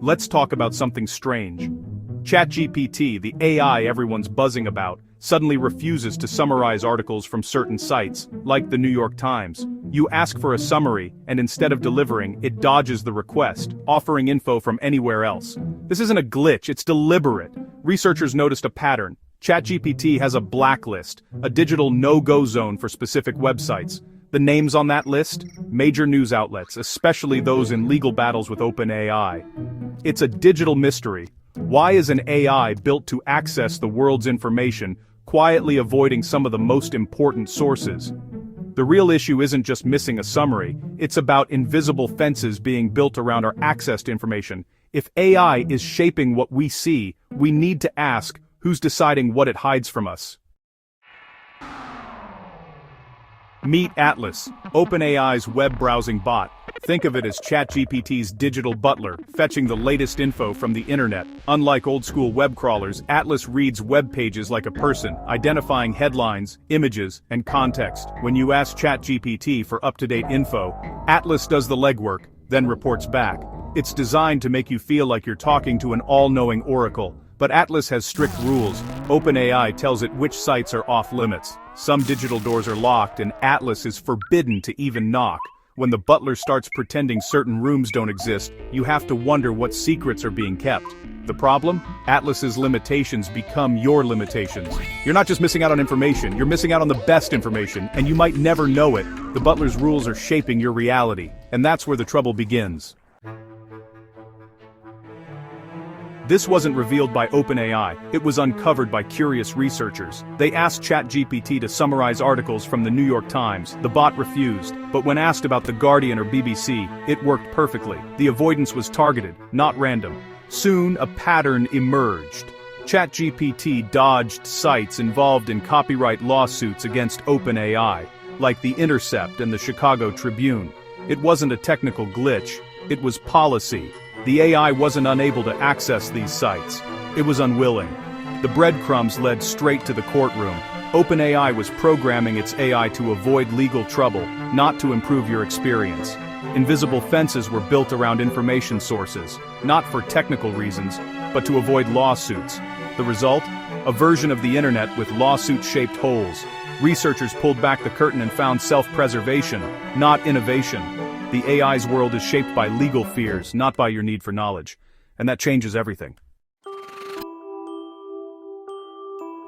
Let's talk about something strange. ChatGPT, the AI everyone's buzzing about, suddenly refuses to summarize articles from certain sites, like the New York Times. You ask for a summary, and instead of delivering, it dodges the request, offering info from anywhere else. This isn't a glitch, it's deliberate. Researchers noticed a pattern. ChatGPT has a blacklist, a digital no-go zone for specific websites. The names on that list? Major news outlets, especially those in legal battles with OpenAI. It's a digital mystery. Why is an AI built to access the world's information, quietly avoiding some of the most important sources? The real issue isn't just missing a summary, it's about invisible fences being built around our access to information. If AI is shaping what we see, we need to ask, who's deciding what it hides from us? Meet Atlas, OpenAI's web browsing bot. Think of it as ChatGPT's digital butler, fetching the latest info from the internet. Unlike old-school web crawlers, Atlas reads web pages like a person, identifying headlines, images, and context. When you ask ChatGPT for up-to-date info, Atlas does the legwork, then reports back. It's designed to make you feel like you're talking to an all-knowing oracle. But Atlas has strict rules. OpenAI tells it which sites are off-limits. Some digital doors are locked, and Atlas is forbidden to even knock. When the butler starts pretending certain rooms don't exist, you have to wonder what secrets are being kept. The problem? Atlas's limitations become your limitations. You're not just missing out on information, you're missing out on the best information, and you might never know it. The butler's rules are shaping your reality, and that's where the trouble begins. This wasn't revealed by OpenAI, it was uncovered by curious researchers. They asked ChatGPT to summarize articles from the New York Times. The bot refused, but when asked about The Guardian or BBC, it worked perfectly. The avoidance was targeted, not random. Soon, a pattern emerged. ChatGPT dodged sites involved in copyright lawsuits against OpenAI, like The Intercept and the Chicago Tribune. It wasn't a technical glitch, it was policy. The AI wasn't unable to access these sites. It was unwilling. The breadcrumbs led straight to the courtroom. OpenAI was programming its AI to avoid legal trouble, not to improve your experience. Invisible fences were built around information sources, not for technical reasons, but to avoid lawsuits. The result? A version of the internet with lawsuit-shaped holes. Researchers pulled back the curtain and found self-preservation, not innovation. The AI's world is shaped by legal fears, not by your need for knowledge. And that changes everything.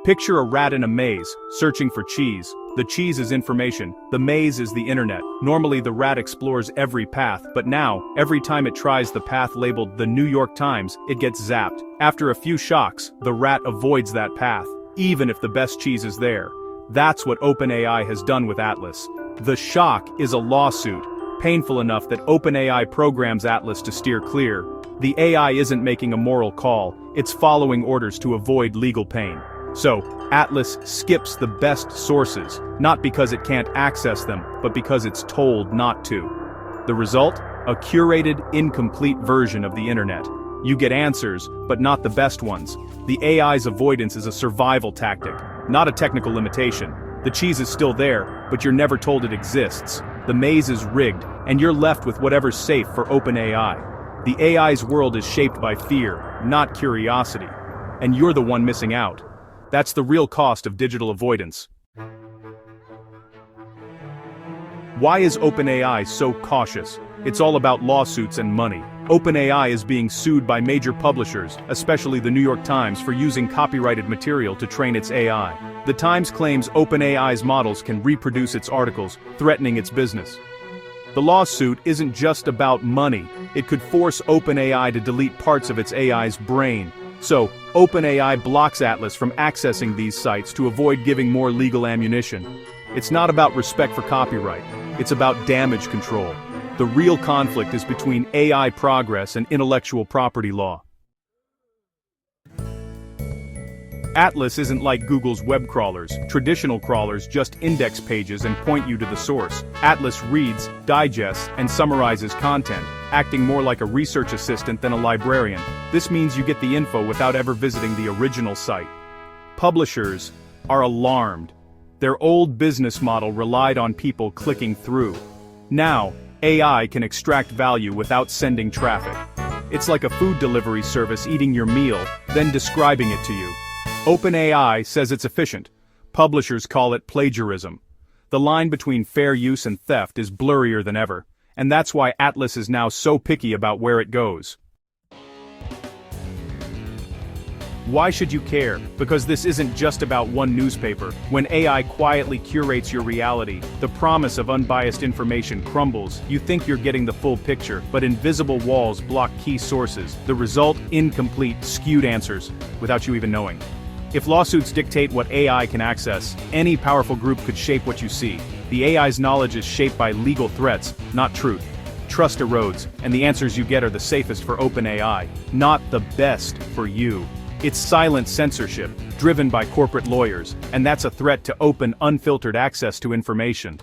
Picture a rat in a maze, searching for cheese. The cheese is information, the maze is the internet. Normally the rat explores every path, but now, every time it tries the path labeled the New York Times, it gets zapped. After a few shocks, the rat avoids that path, even if the best cheese is there. That's what OpenAI has done with Atlas. The shock is a lawsuit. Painful enough that OpenAI programs Atlas to steer clear. The AI isn't making a moral call, it's following orders to avoid legal pain. So, Atlas skips the best sources, not because it can't access them, but because it's told not to. The result? A curated, incomplete version of the internet. You get answers, but not the best ones. The AI's avoidance is a survival tactic, not a technical limitation. The cheese is still there, but you're never told it exists. The maze is rigged, and you're left with whatever's safe for OpenAI. The AI's world is shaped by fear, not curiosity. And you're the one missing out. That's the real cost of digital avoidance. Why is OpenAI so cautious? It's all about lawsuits and money. OpenAI is being sued by major publishers, especially the New York Times, for using copyrighted material to train its AI. The Times claims OpenAI's models can reproduce its articles, threatening its business. The lawsuit isn't just about money. It could force OpenAI to delete parts of its AI's brain. So, OpenAI blocks Atlas from accessing these sites to avoid giving more legal ammunition. It's not about respect for copyright. It's about damage control. The real conflict is between AI progress and intellectual property law. Atlas isn't like Google's web crawlers. Traditional crawlers just index pages and point you to the source. Atlas reads, digests, and summarizes content, acting more like a research assistant than a librarian. This means you get the info without ever visiting the original site. Publishers are alarmed. Their old business model relied on people clicking through. Now, AI can extract value without sending traffic. It's like a food delivery service eating your meal, then describing it to you. OpenAI says it's efficient. Publishers call it plagiarism. The line between fair use and theft is blurrier than ever, and that's why Atlas is now so picky about where it goes. Why should you care? Because this isn't just about one newspaper. When AI quietly curates your reality, the promise of unbiased information crumbles. You think you're getting the full picture, but invisible walls block key sources. The result: incomplete, skewed answers, without you even knowing. If lawsuits dictate what AI can access, any powerful group could shape what you see. The AI's knowledge is shaped by legal threats, not truth. Trust erodes, and the answers you get are the safest for OpenAI, not the best for you. It's silent censorship, driven by corporate lawyers, and that's a threat to open, unfiltered access to information.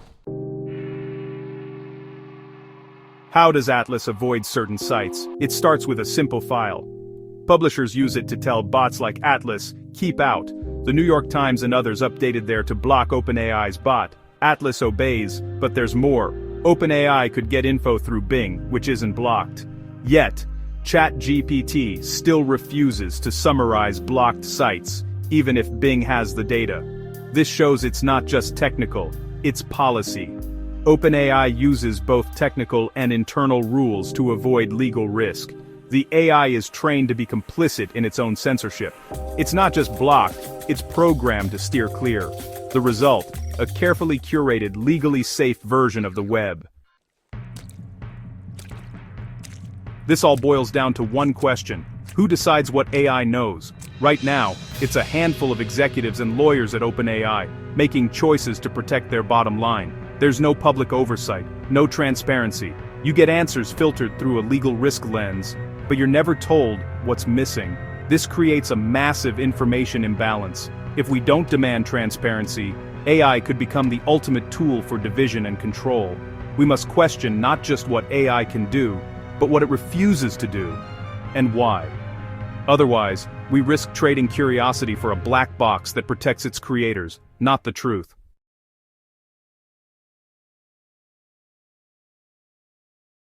How does Atlas avoid certain sites? It starts with a simple file. Publishers use it to tell bots like Atlas, keep out. The New York Times and others updated there to block OpenAI's bot. Atlas obeys, but there's more. OpenAI could get info through Bing, which isn't blocked. Yet, ChatGPT still refuses to summarize blocked sites, even if Bing has the data. This shows it's not just technical, it's policy. OpenAI uses both technical and internal rules to avoid legal risk. The AI is trained to be complicit in its own censorship. It's not just blocked, it's programmed to steer clear. The result: a carefully curated, legally safe version of the web. This all boils down to one question: who decides what AI knows? Right now, it's a handful of executives and lawyers at OpenAI, making choices to protect their bottom line. There's no public oversight, no transparency. You get answers filtered through a legal risk lens, but you're never told what's missing. This creates a massive information imbalance. If we don't demand transparency, AI could become the ultimate tool for division and control. We must question not just what AI can do, but what it refuses to do, and why. Otherwise, we risk trading curiosity for a black box that protects its creators, not the truth.